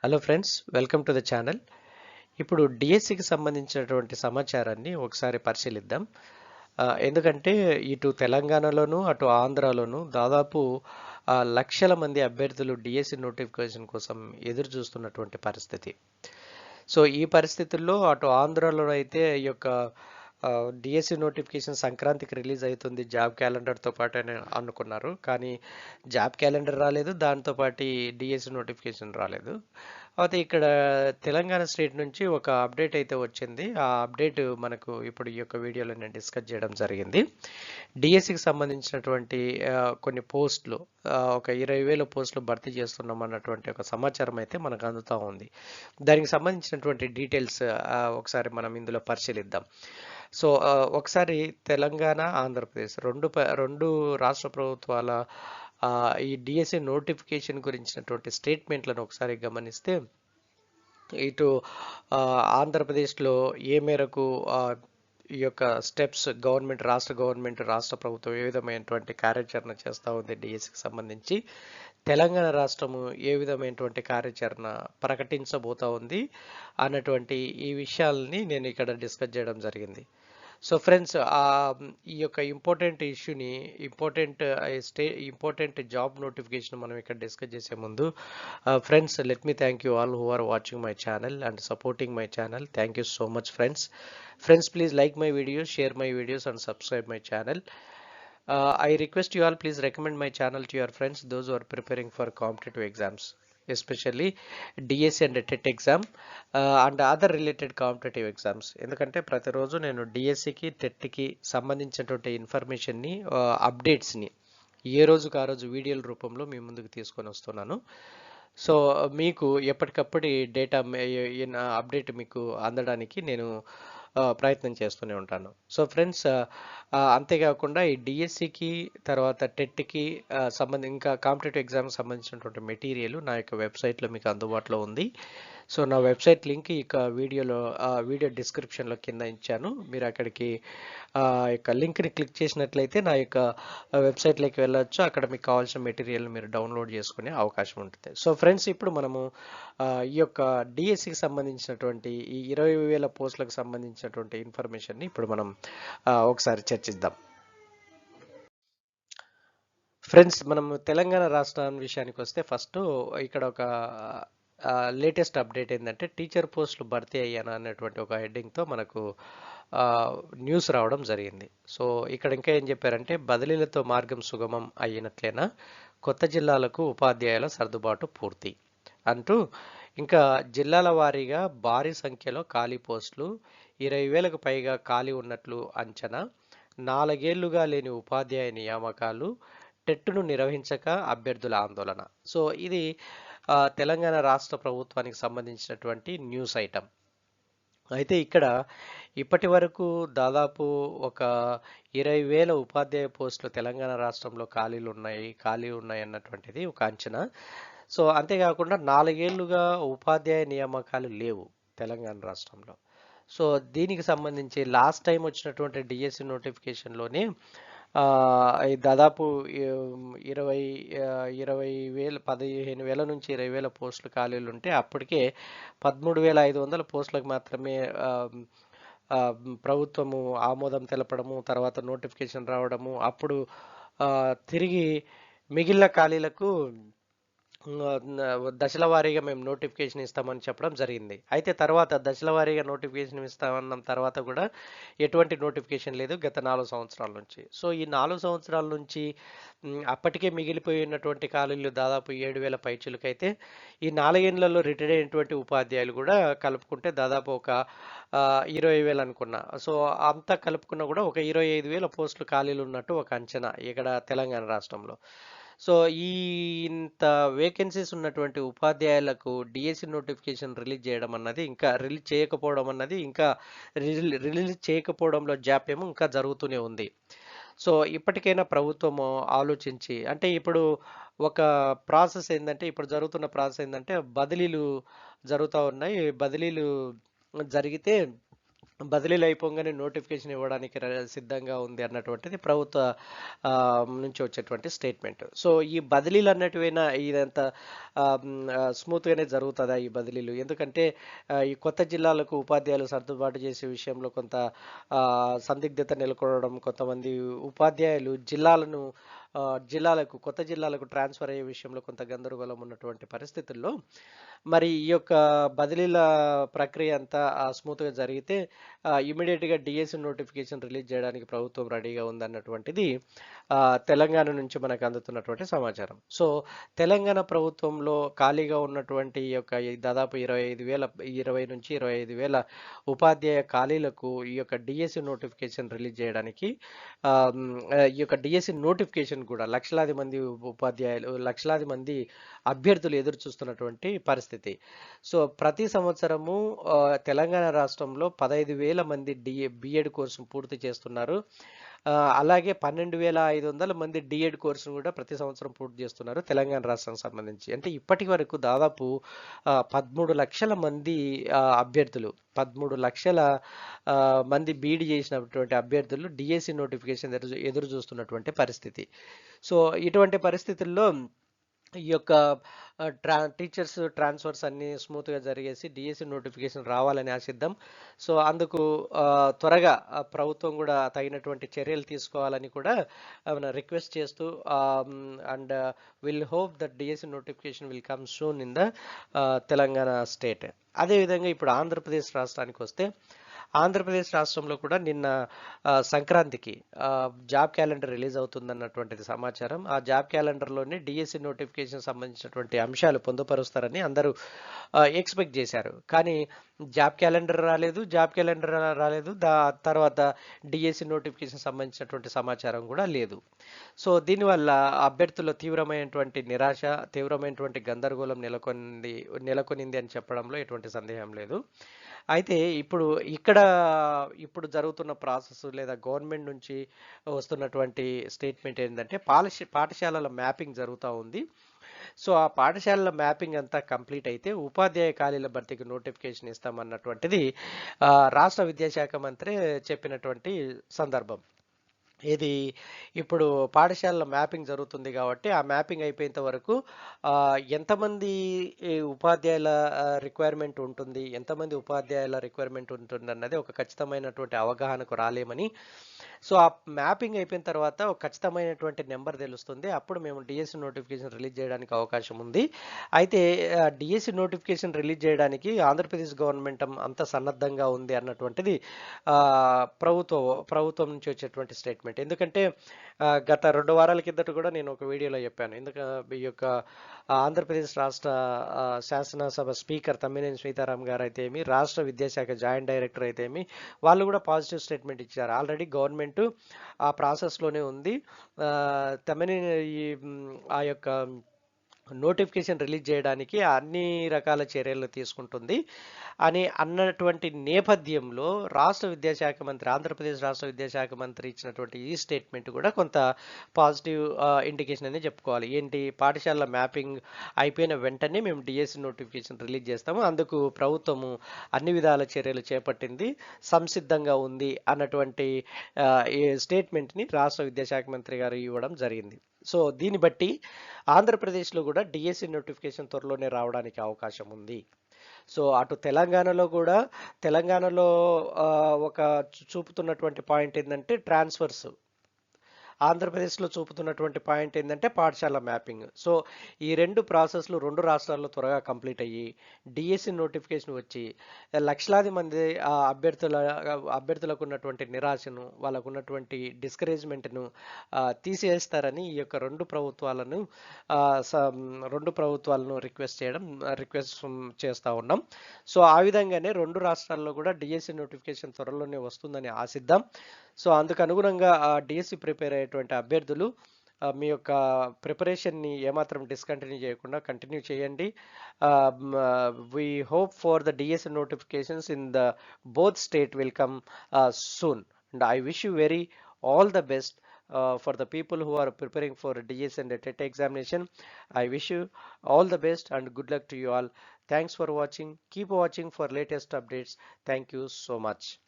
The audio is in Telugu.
Hello friends, welcome to the channel. ఇప్పుడు డిఎస్సికి సంబంధించినటువంటి సమాచారాన్ని ఒకసారి పరిశీలిద్దాం. ఎందుకంటే ఇటు తెలంగాణలోను అటు ఆంధ్రాలోను దాదాపు లక్షల మంది అభ్యర్థులు డిఎస్సి నోటిఫికేషన్ కోసం ఎదురు చూస్తున్నటువంటి పరిస్థితి. సో ఈ పరిస్థితుల్లో అటు ఆంధ్రాలో అయితే ఈ యొక్క డిఎస్సి నోటిఫికేషన్ సంక్రాంతికి రిలీజ్ అవుతుంది జాబ్ క్యాలెండర్తో పాటు అని అనుకున్నారు. కానీ జాబ్ క్యాలెండర్ రాలేదు, దాంతోపాటు డిఎస్సి నోటిఫికేషన్ రాలేదు. అయితే ఇక్కడ తెలంగాణ స్టేట్ నుంచి ఒక అప్డేట్ అయితే వచ్చింది. ఆ అప్డేట్ మనకు ఇప్పుడు ఈ యొక్క వీడియోలో నేను డిస్కస్ చేయడం జరిగింది. డిఎస్సికి సంబంధించినటువంటి కొన్ని పోస్టులు, ఒక 20,000 పోస్టులు భర్తీ చేస్తున్నాం అన్నటువంటి ఒక సమాచారం అయితే మనకు అందుతూ ఉంది. దానికి సంబంధించినటువంటి డీటెయిల్స్ ఒకసారి మనం ఇందులో పరిశీలిద్దాం. సో ఒకసారి తెలంగాణ, ఆంధ్రప్రదేశ్ రెండు రాష్ట్ర ప్రభుత్వాల ఈ డిఎస్సి నోటిఫికేషన్ గురించినటువంటి స్టేట్మెంట్లను ఒకసారి గమనిస్తే, ఇటు ఆంధ్రప్రదేశ్లో ఏ మేరకు ఈ యొక్క స్టెప్స్ రాష్ట్ర గవర్నమెంట్, రాష్ట్ర ప్రభుత్వం ఏ విధమైనటువంటి కార్యాచరణ చేస్తూ ఉంది డిఎస్సికి సంబంధించి, తెలంగాణ రాష్ట్రము ఏ విధమైనటువంటి కార్యాచరణ ప్రకటించబోతా ఉంది అన్నటువంటి ఈ విషయాల్ని నేను ఇక్కడ డిస్కస్ చేయడం జరిగింది. సో ఫ్రెండ్స్, ఈ యొక్క ఇంపార్టెంట్ ఇష్యూని, ఇంపార్టెంట్ జాబ్ నోటిఫికేషన్ మనం ఇక్కడ డిస్కస్ చేసే ముందు, friends, let me thank you all who are watching my channel and supporting my channel. Thank you so much friends. Please like my videos, share my videos and subscribe my channel. I request you all, please recommend my channel to your friends, those who are preparing for competitive exams, especially DSC and TET exam and other related competitive exams. ఎందుకంటే ప్రతిరోజు నేను డిఎస్సికి, టెట్కి సంబంధించినటువంటి ఇన్ఫర్మేషన్ని, అప్డేట్స్ని ఏ రోజుకు ఆ రోజు వీడియోల రూపంలో మీ ముందుకు తీసుకొని వస్తున్నాను. సో మీకు ఎప్పటికప్పుడు డేటా అప్డేట్ మీకు అందడానికి నేను ప్రయత్నం చేస్తూనే ఉంటాను. సో ఫ్రెండ్స్, అంతేకాకుండా ఈ డిఎస్సికి తర్వాత టెట్కి ఇంకా కాంపిటేటివ్ ఎగ్జామ్కి సంబంధించినటువంటి మెటీరియల్ నా యొక్క వెబ్సైట్లో మీకు అందుబాటులో ఉంది. సో నా వెబ్సైట్ లింక్ ఇక వీడియో డిస్క్రిప్షన్లో కింద ఇచ్చాను. మీరు అక్కడికి యొక్క లింక్ని క్లిక్ చేసినట్లయితే నా యొక్క వెబ్సైట్లోకి వెళ్ళొచ్చు. అక్కడ మీకు కావాల్సిన మెటీరియల్ మీరు డౌన్లోడ్ చేసుకునే అవకాశం ఉంటుంది. సో ఫ్రెండ్స్, ఇప్పుడు మనము ఈ యొక్క డిఎస్సికి సంబంధించినటువంటి ఈ 20,000 పోస్టులకు సంబంధించినటువంటి ఇన్ఫర్మేషన్ని ఇప్పుడు మనం ఒకసారి చర్చిద్దాం. ఫ్రెండ్స్, మనం తెలంగాణ రాష్ట్రం విషయానికి వస్తే ఫస్ట్ ఇక్కడ ఒక లేటెస్ట్ అప్డేట్ ఏంటంటే, టీచర్ పోస్టులు భర్తీ అయ్యాను అనేటువంటి ఒక హెడ్డింగ్తో మనకు న్యూస్ రావడం జరిగింది. సో ఇక్కడ ఇంకా ఏం చెప్పారంటే, బదిలీలతో మార్గం సుగమం అయినట్లేనా, కొత్త జిల్లాలకు ఉపాధ్యాయుల సర్దుబాటు పూర్తి అంటూ, ఇంకా జిల్లాల వారీగా భారీ సంఖ్యలో ఖాళీ పోస్టులు, 20,000కు పైగా ఖాళీ ఉన్నట్లు అంచనా, 4 ఏళ్లుగా లేని ఉపాధ్యాయ నియామకాలు, టెట్ను నిర్వహించక అభ్యర్థుల ఆందోళన. సో ఇది తెలంగాణ రాష్ట్ర ప్రభుత్వానికి సంబంధించినటువంటి న్యూస్ ఐటమ్. అయితే ఇక్కడ ఇప్పటి వరకు దాదాపు ఒక 20,000 ఉపాధ్యాయ పోస్టులు తెలంగాణ రాష్ట్రంలో ఖాళీ ఉన్నాయి అన్నటువంటిది ఒక అంచనా. సో అంతేకాకుండా 4 ఏళ్లుగా ఉపాధ్యాయ నియామకాలు లేవు తెలంగాణ రాష్ట్రంలో. సో దీనికి సంబంధించి లాస్ట్ టైం వచ్చినటువంటి డిఎస్సి నోటిఫికేషన్లోనే దాదాపు 15,000 నుంచి 20,000 పోస్టులు ఖాళీలు ఉంటే, అప్పటికే 13,500 పోస్టులకు మాత్రమే ప్రభుత్వము ఆమోదం తెలపడము, తర్వాత నోటిఫికేషన్ రావడము, అప్పుడు తిరిగి మిగిలిన ఖాళీలకు దశల వారీగా మేము నోటిఫికేషన్ ఇస్తామని చెప్పడం జరిగింది. అయితే తర్వాత దశల వారీగా నోటిఫికేషన్ ఇస్తామన్న తర్వాత కూడా ఎటువంటి నోటిఫికేషన్ లేదు గత 4 సంవత్సరాల నుంచి. సో ఈ 4 సంవత్సరాల నుంచి అప్పటికే మిగిలిపోయినటువంటి ఖాళీలు దాదాపు 7,000 పైచులకైతే, ఈ 4 ఏళ్లలో రిటైర్ అయినటువంటి ఉపాధ్యాయులు కూడా కలుపుకుంటే దాదాపు ఒక 20,000 అనుకున్నా. సో అంతా కలుపుకున్నా కూడా ఒక 25,000 పోస్టులు ఖాళీలు ఉన్నట్టు ఒక అంచనా ఇక్కడ తెలంగాణ రాష్ట్రంలో. సో ఇంత వేకెన్సీస్ ఉన్నటువంటి ఉపాధ్యాయులకు డిఎస్సి నోటిఫికేషన్ రిలీజ్ చేయకపోవడంలో జాప్యము ఇంకా జరుగుతూనే ఉంది. సో ఇప్పటికైనా ప్రభుత్వము ఆలోచించి, అంటే ఇప్పుడు జరుగుతున్న ప్రాసెస్ ఏంటంటే, బదిలీలు జరుగుతూ ఉన్నాయి. బదిలీలు జరిగితే బదిలీలు అయిపోగానే నోటిఫికేషన్ ఇవ్వడానికి సిద్ధంగా ఉంది అన్నటువంటిది ప్రభుత్వ నుంచి వచ్చేటువంటి స్టేట్మెంట్. సో ఈ బదిలీలు అన్నటివైనా ఇదంతా స్మూత్గానే జరుగుతుందా ఈ బదిలీలు? ఎందుకంటే ఈ కొత్త జిల్లాలకు ఉపాధ్యాయులు సర్దుబాటు చేసే విషయంలో కొంత సందిగ్ధత నెలకొనడం, కొంతమంది ఉపాధ్యాయులు కొత్త జిల్లాలకు ట్రాన్స్ఫర్ అయ్యే విషయంలో కొంత గందరగోళం ఉన్నటువంటి పరిస్థితుల్లో మరి ఈ యొక్క బదిలీల ప్రక్రియ అంతా స్మూత్గా జరిగితే ఇమీడియట్గా డిఎస్సి నోటిఫికేషన్ రిలీజ్ చేయడానికి ప్రభుత్వం రెడీగా ఉందన్నటువంటిది తెలంగాణ నుంచి మనకు అందుతున్నటువంటి సమాచారం. సో తెలంగాణ ప్రభుత్వంలో ఖాళీగా ఉన్నటువంటి ఈ యొక్క దాదాపు 20 నుంచి 25,000 ఉపాధ్యాయ ఖాళీలకు ఈ యొక్క డిఎస్సి నోటిఫికేషన్ రిలీజ్ చేయడానికి ఈ యొక్క డిఎస్సి నోటిఫికేషన్ కూడా లక్షలాది మంది ఉపాధ్యాయులు, లక్షలాది మంది అభ్యర్థులు ఎదురు చూస్తున్నటువంటి పరిస్థితి. సో ప్రతి సంవత్సరము తెలంగాణ రాష్ట్రంలో 15,000 మంది బిఎడ్ కోర్సును పూర్తి చేస్తున్నారు. అలాగే 12,500 మంది డిఎడ్ కోర్సును కూడా ప్రతి సంవత్సరం పూర్తి చేస్తున్నారు తెలంగాణ రాష్ట్రానికి సంబంధించి. అంటే ఇప్పటి వరకు దాదాపు 13 లక్షల మంది అభ్యర్థులు 13 లక్షల మంది బీఈడీ చేసినటువంటి అభ్యర్థులు డిఎస్సి నోటిఫికేషన్ ఎదురు చూస్తున్నటువంటి పరిస్థితి. సో ఇటువంటి పరిస్థితుల్లో ఈ యొక్క టీచర్స్ ట్రాన్స్ఫర్స్ అన్ని స్మూత్గా జరిగేసి డిఎస్సి నోటిఫికేషన్ రావాలని ఆశిద్దాం. సో అందుకు త్వరగా ప్రభుత్వం కూడా తగినటువంటి చర్యలు తీసుకోవాలని కూడా రిక్వెస్ట్ చేస్తూ and will hope that DSC notification will come soon in the Telangana state. అదేవిధంగా ఇప్పుడు ఆంధ్రప్రదేశ్ రాష్ట్రానికి వస్తే ఆంధ్రప్రదేశ్ రాష్ట్రంలో కూడా నిన్న సంక్రాంతికి జాబ్ క్యాలెండర్ రిలీజ్ అవుతుందన్నటువంటిది సమాచారం. ఆ జాబ్ క్యాలెండర్లోనే డిఎస్సి నోటిఫికేషన్ సంబంధించినటువంటి అంశాలు పొందుపరుస్తారని అందరూ ఎక్స్పెక్ట్ చేశారు. కానీ జాబ్ క్యాలెండర్ రాలేదు. తర్వాత డిఎస్సి నోటిఫికేషన్ సంబంధించినటువంటి సమాచారం కూడా లేదు. సో దీనివల్ల అభ్యర్థుల తీవ్రమైనటువంటి నిరాశ, తీవ్రమైనటువంటి గందరగోళం నెలకొనింది అని చెప్పడంలో ఎటువంటి సందేహం లేదు. అయితే ఇప్పుడు జరుగుతున్న ప్రాసెస్ లేదా గవర్నమెంట్ నుంచి వస్తున్నటువంటి స్టేట్మెంట్ ఏంటంటే పాఠశాలల మ్యాపింగ్ జరుగుతూ ఉంది. సో ఆ పాఠశాలల మ్యాపింగ్ అంతా కంప్లీట్ అయితే ఉపాధ్యాయ ఖాళీల భర్తీకి నోటిఫికేషన్ ఇస్తామన్నటువంటిది రాష్ట్ర విద్యాశాఖ మంత్రి చెప్పినటువంటి సందర్భం. ఇప్పుడు పాఠశాలల మ్యాపింగ్ జరుగుతుంది కాబట్టి ఆ మ్యాపింగ్ అయిపోయేంత వరకు ఎంతమంది ఉపాధ్యాయుల రిక్వైర్మెంట్ ఉంటుంది, అన్నది ఒక ఖచ్చితమైనటువంటి అవగాహనకు రాలేమని. సో ఆ మ్యాపింగ్ అయిపోయిన తర్వాత ఒక ఖచ్చితమైనటువంటి నెంబర్ తెలుస్తుంది. అప్పుడు మేము డిఎస్సి నోటిఫికేషన్ రిలీజ్ చేయడానికి అవకాశం ఉంది. అయితే డిఎస్సి నోటిఫికేషన్ రిలీజ్ చేయడానికి ఆంధ్రప్రదేశ్ గవర్నమెంట్ అంత సన్నద్ధంగా ఉంది అన్నటువంటిది ప్రభుత్వం నుంచి వచ్చేటువంటి స్టేట్మెంట్. ఎందుకంటే గత 2 వారాల కిందట కూడా నేను ఒక వీడియోలో చెప్పాను. ఈ యొక్క ఆంధ్రప్రదేశ్ రాష్ట్ర శాసనసభ స్పీకర్ తమ్మినేని సీతారాం గారు అయితే రాష్ట్ర విద్యాశాఖ జాయింట్ డైరెక్టర్ అయితే వాళ్ళు కూడా పాజిటివ్ స్టేట్మెంట్ ఇచ్చారు. ఆల్రెడీ గవర్నమెంట్ ఆ ప్రాసెస్లోనే ఉంది. ఆ యొక్క నోటిఫికేషన్ రిలీజ్ చేయడానికి అన్ని రకాల చర్యలు తీసుకుంటుంది అని అన్నటువంటి నేపథ్యంలో ఆంధ్రప్రదేశ్ రాష్ట్ర విద్యాశాఖ మంత్రి ఇచ్చినటువంటి ఈ స్టేట్మెంట్ కూడా కొంత పాజిటివ్ ఇండికేషన్ అని చెప్పుకోవాలి. పాఠశాల మ్యాపింగ్ అయిపోయిన వెంటనే మేము డిఎస్సి నోటిఫికేషన్ రిలీజ్ చేస్తాము, అందుకు ప్రభుత్వము అన్ని విధాల చర్యలు చేపట్టింది, సంసిద్ధంగా ఉంది అన్నటువంటి స్టేట్మెంట్ని రాష్ట్ర విద్యాశాఖ మంత్రి గారు ఇవ్వడం జరిగింది. సో దీన్ని బట్టి ఆంధ్రప్రదేశ్లో కూడా డిఎస్సి నోటిఫికేషన్ త్వరలోనే రావడానికి అవకాశం ఉంది. సో అటు తెలంగాణలో ఒక చూపుతున్నటువంటి పాయింట్ ఏంటంటే ట్రాన్స్ఫర్స్, ఆంధ్రప్రదేశ్లో చూపుతున్నటువంటి పాయింట్ ఏంటంటే పాఠశాల మ్యాపింగ్. సో ఈ 2 ప్రాసెస్లు 2 రాష్ట్రాల్లో త్వరగా కంప్లీట్ అయ్యి డిఎస్సి నోటిఫికేషన్ వచ్చి లక్షలాది మంది అభ్యర్థులకు ఉన్నటువంటి నిరాశను, వాళ్ళకు ఉన్నటువంటి డిస్కరేజ్మెంట్ను తీసేస్తారని ఈ యొక్క 2 ప్రభుత్వాలను రిక్వెస్ట్ చేస్తూ ఉన్నాం. సో ఆ విధంగానే 2 రాష్ట్రాల్లో కూడా డిఎస్సి నోటిఫికేషన్ త్వరలోనే వస్తుందని ఆశిద్దాం. సో అందుకు అనుగుణంగా డిఎస్సి ప్రిపేర్ అయ్యేటువంటి అభ్యర్థులు మీ యొక్క ప్రిపరేషన్ని ఏమాత్రం డిస్కంటిన్యూ చేయకుండా కంటిన్యూ చేయండి. We hope for the DSC notifications in the both state will come soon, and I wish you all the best for the people who are preparing for DSC and TET examination. I wish you all the best and good luck to you all. Thanks for watching. Keep watching for latest updates. Thank you so much.